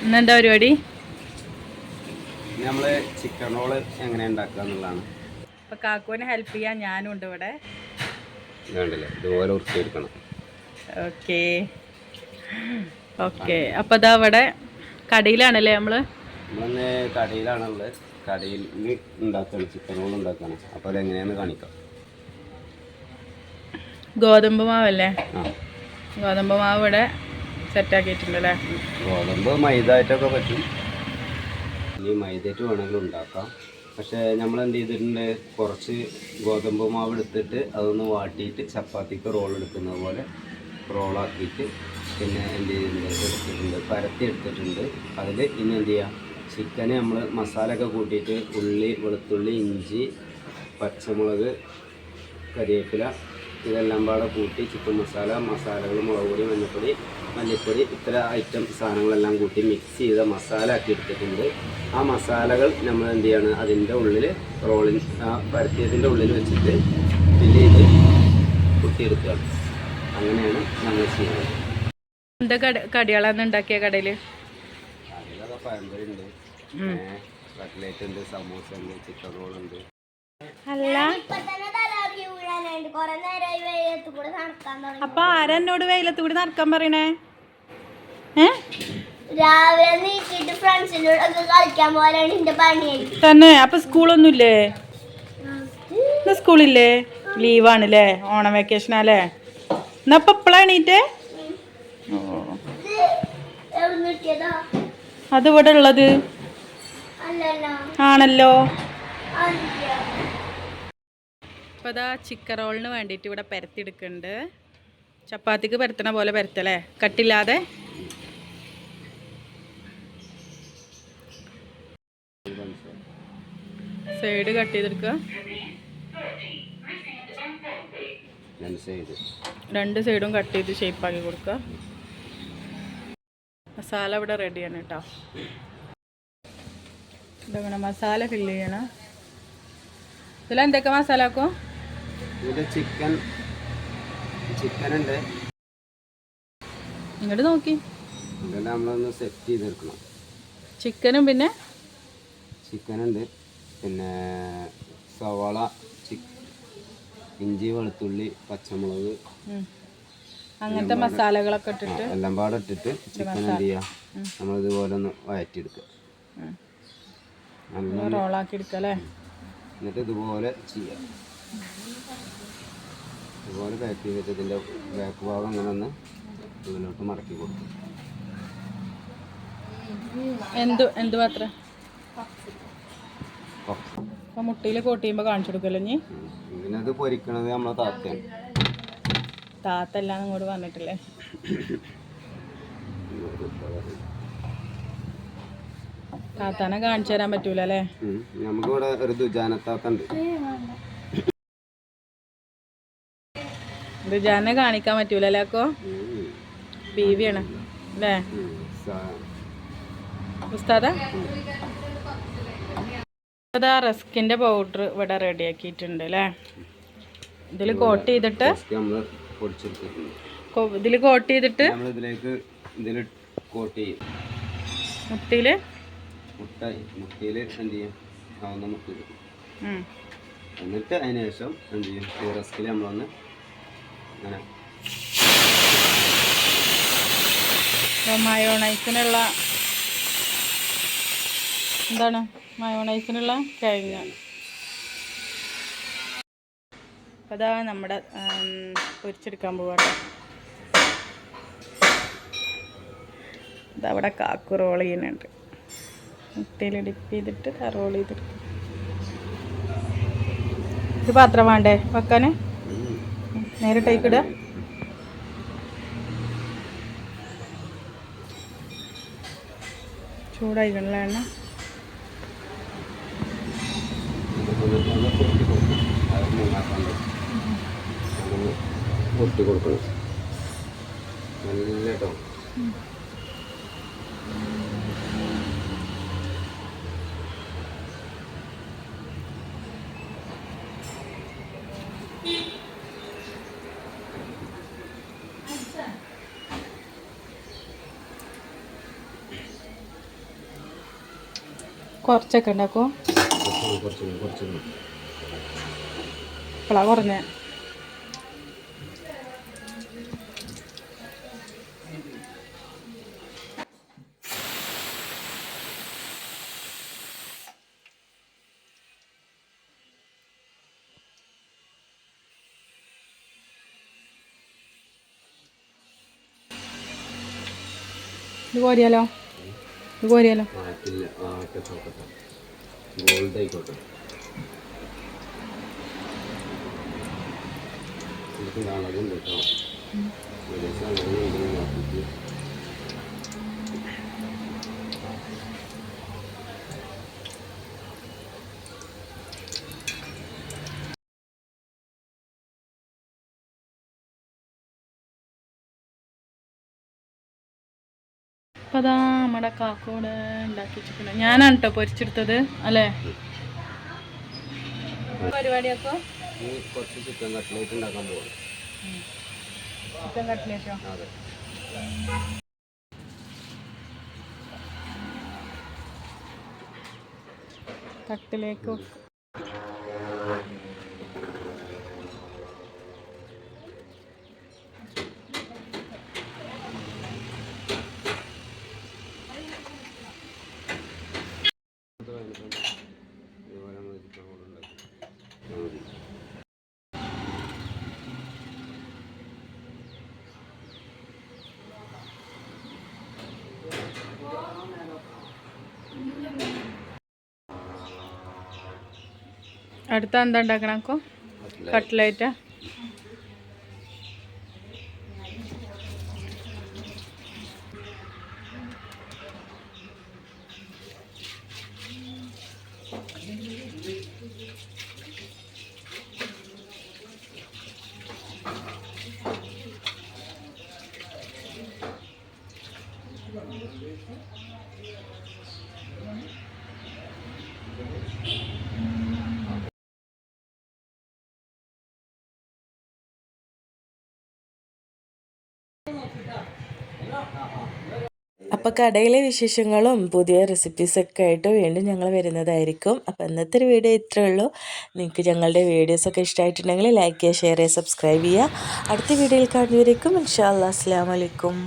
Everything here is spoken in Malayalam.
ഇന്നെന്താ പരിപാടി? നമ്മൾ ചിക്കൻ റോള് എങ്ങനെ ഉണ്ടാക്കുക എന്നുള്ളതാണ്. അപ്പോൾ കാക്കുവിനെ ഹെൽപ്പ് ചെയ്യാൻ ഞാനും ഉണ്ട് ഇവിടെ. വേണ്ടില്ലേ ഇതുപോലെ ഉറുക്കിയെടുക്കണം. Okay okay. അപ്പോൾ ഇതാ ഇവിടെ കടയിലാണല്ലേ നമ്മളിന്ന് കടയിലാണുള്ളത്. കടയിൽ ഉണ്ടാക്കുകയാണ്, ചിക്കൻ റോൾ ഉണ്ടാക്കുകയാണ്. അപ്പോൾ അതെങ്ങനെയാണെന്ന് കാണിക്കാം. ഗോതമ്പ് മാവല്ലേ? ആ, ഗോതമ്പ് മാവ് ഇവിടെ സെറ്റാക്കിയിട്ടുണ്ടല്ലേ? ഗോതമ്പ് മൈദ ആയിട്ടൊക്കെ പറ്റും. ഇനി മൈദയായിട്ട് വേണമെങ്കിലും ഉണ്ടാക്കാം. പക്ഷേ നമ്മൾ എന്ത് ചെയ്തിട്ടുണ്ട്, കുറച്ച് ഗോതമ്പ് മാവ് എടുത്തിട്ട് അതൊന്ന് വാട്ടിയിട്ട് ചപ്പാത്തിക്ക് റോൾ എടുക്കുന്നത് പോലെ റോളാക്കിയിട്ട് പിന്നെ എന്ത് ചെയ്തിട്ടുണ്ട്, എടുത്തിട്ടുണ്ട്, പരത്തി എടുത്തിട്ടുണ്ട്. അതിൽ ഇനി എന്ത് ചെയ്യാം, ചിക്കന് നമ്മൾ മസാല ഒക്കെ കൂട്ടിയിട്ട് ഉള്ളി, വെളുത്തുള്ളി, ഇഞ്ചി, പച്ചമുളക്, കരിവേപ്പില ഇതെല്ലാം പാടെ കൂട്ടി ചിക്കൻ മസാലകൾ, മുളക് പൊടി, മഞ്ഞൾപ്പൊടി, മല്ലിപ്പൊടി, ഇത്ര ഐറ്റം സാധനങ്ങളെല്ലാം കൂട്ടി മിക്സ് ചെയ്ത മസാല ആക്കി എടുത്തിട്ടുണ്ട്. ആ മസാലകൾ നമ്മൾ എന്ത് ചെയ്യാണ്, അതിൻ്റെ ഉള്ളിൽ പരത്തിയതിൻ്റെ ഉള്ളിൽ വെച്ചിട്ട് ഫില്ല് ചെയ്ത് കുത്തിയെടുക്കുകയാണ്. അങ്ങനെയാണ് നമ്മൾ ചെയ്യുന്നത്. എന്താ കടികളാണ് ഉണ്ടാക്കിയ കടയിൽ? അതിലൊക്കെ പഴംപൊരി ഉണ്ട്, കട്ട്ലേറ്റ് ഉണ്ട്, സമൂസ ഉണ്ട്, ചിക്കൻ റോൾ ഉണ്ട്. അല്ല അപ്പൊ ആരെന്നോട് വെയിലത്ത് കൂടി നടക്കാൻ പറയണേ? രാവിലെ നീക്കിട്ട് ഫ്രണ്ട്സിനോടൊക്കെ കളിക്കാൻ പോലാണ് എന്റെ പണിയായി തന്നെ. അപ്പൊ സ്കൂളൊന്നുമില്ലേ? സ്കൂളില്ലേ? ലീവാണല്ലേ, ഓണം വെക്കേഷനല്ലേ? എന്നാ ഇപ്പൊ എപ്പോഴാ എണീറ്റേ? അത് ഇവിടെ ഉള്ളത് ആണല്ലോ. അപ്പോൾ അതാ ചിക്കൻ റോളിന് വേണ്ടിയിട്ട് ഇവിടെ പരത്തിയെടുക്കുന്നുണ്ട്. ചപ്പാത്തിക്ക് പരത്തണ പോലെ പരത്തല്ലേ, കട്ടില്ലാതെ. സൈഡ് കട്ട് ചെയ്തെടുക്കുക. രണ്ട് സൈഡും കട്ട് ചെയ്ത് ഷേപ്പാക്കി കൊടുക്കുക. മസാല ഇവിടെ റെഡിയാണ് കേട്ടോ. ഇതങ്ങനെ മസാല ഫില്ല് ചെയ്യണം. ഇതിലെന്തൊക്കെ മസാല ആക്കും? ചിക്കൻ ഉണ്ട്, ഇങ്ങോട്ട് നോക്കി. ഇതെല്ലാം നമ്മളൊന്ന് സെറ്റ് ചെയ്തെടുക്കണം. ചിക്കനും പിന്നെ ചിക്കനുണ്ട്, പിന്നെ സവാള, ഇഞ്ചി, വെളുത്തുള്ളി, പച്ചമുളക്, അങ്ങനത്തെ മസാലകളൊക്കെ ഇട്ടിട്ട് എല്ലാം പാടെ ഇട്ടിട്ട് ചിക്കൻ എന്ത് ചെയ്യുക, നമ്മളിതുപോലെ ഒന്ന് വഴറ്റിയെടുക്കുക. റോളാക്കി എടുക്കുക അല്ലേ? എന്നിട്ട് ഇതുപോലെ ചെയ്യുക. ഇതുപോലെ പാക്ക് ചെയ്തിട്ട് ഇതിൻ്റെ ബാക്ക് ഭാഗം അങ്ങനെ ഒന്ന് ഇതിലോട്ട് മടക്കി കൊടുക്കും. എന്ത് പാത്രം? അപ്പം മുട്ടയിൽ കോട്ട് ചെയ്യുമ്പോൾ കാണിച്ചു കൊടുക്കല്ലോ ഇനി. പിന്നെ അത് പൊരിക്കണത് നമ്മളെ താത്തയാണ്. താത്തെല്ലാം ഇങ്ങോട്ട് വന്നിട്ടില്ലേ? താത്താനെ കാണിച്ചു തരാൻ പറ്റൂല അല്ലേ? നമുക്കിവിടെ ഒരു ദുജാനത്താത്തുണ്ട്. ദുജാനെ കാണിക്കാൻ പറ്റൂല അല്ലേ? അക്കോ ബീവിയാണ് അല്ലേ ഉസ്താദ? അതാ റസ്കിൻ്റെ പൗഡർ ഇവിടെ റെഡിയാക്കിയിട്ടുണ്ട് അല്ലേ? ഇതിൽ കോട്ട് ചെയ്തിട്ട് മുട്ടയിൽ എന്ത് ചെയ്യും, അതൊന്ന് മുട്ടിടും. എന്നിട്ട് അതിന് ശേഷം എന്ത് ചെയ്യും, ഈ റസ്കിൽ നമ്മളൊന്ന് അങ്ങനെ മയോണൈസിനുള്ള മയോണൈസിനുള്ള കിഴങ്ങ്. അതാ നമ്മുടെ പൊരിച്ചെടുക്കാൻ പോവാണ്. ഇതവിടെ കാക്കു റോൾ ചെയ്യുന്നുണ്ട്. മുട്ടയിൽ ഡിപ്പ് ചെയ്തിട്ട് റോൾ ചെയ്തെടുക്കും. ഒരു പാത്രം വേണ്ടേ വെക്കാൻ? നേരിട്ടേക്ക് ഇടുക. ചൂടായിക്കണല്ലേ എണ്ണ? പൊട്ടി കൊടുക്കണം നല്ല കേട്ടോ. കുറച്ചൊക്കെ ഉണ്ടാക്കുമോ? കുറച്ച് ഇപ്പോഴാണ് കുറഞ്ഞ. ഇത് കോരിയാലോ? ആയിട്ടില്ല. ഗോൾഡ് ആയിക്കോട്ടെ. അളകുണ്ട് കേട്ടോ. ഏകദേശം അങ്ങനെ നോക്കിയിട്ട് അപ്പം അതാ നമ്മുടെ കാക്കോടെ ഉണ്ടാക്കി വെച്ചിട്ടുണ്ട്. ഞാനാണ് കേട്ടോ പൊരിച്ചെടുത്തത് അല്ലേ? പരിപാടിയൊക്കെ കുറച്ച് ചിക്കൻ കട്ട്ലേറ്റ് ഉണ്ടാക്കാൻ പോകും. ചിക്കൻ കട്ട്ലേറ്റോ? അതെ. തട്ടിലേക്ക് അടുത്ത എന്താ ഉണ്ടാക്കണോ? കട്ട്ലേറ്റാ? അപ്പോൾ കടയിലെ വിശേഷങ്ങളും പുതിയ റെസിപ്പീസൊക്കെ ആയിട്ട് വീണ്ടും ഞങ്ങൾ വരുന്നതായിരിക്കും. അപ്പോൾ ഇന്നത്തെ ഒരു വീഡിയോ ഇത്രയേ ഉള്ളൂ. നിങ്ങൾക്ക് ഞങ്ങളുടെ വീഡിയോസൊക്കെ ഇഷ്ടമായിട്ടുണ്ടെങ്കിൽ ലൈക്ക് ചെയ്യുക, ഷെയർ ചെയ്യുക, സബ്സ്ക്രൈബ് ചെയ്യുക. അടുത്ത വീഡിയോയിൽ കാണുന്നവരേക്കും ഇൻഷാ അല്ലാഹ്. അസ്സലാമു അലൈക്കും.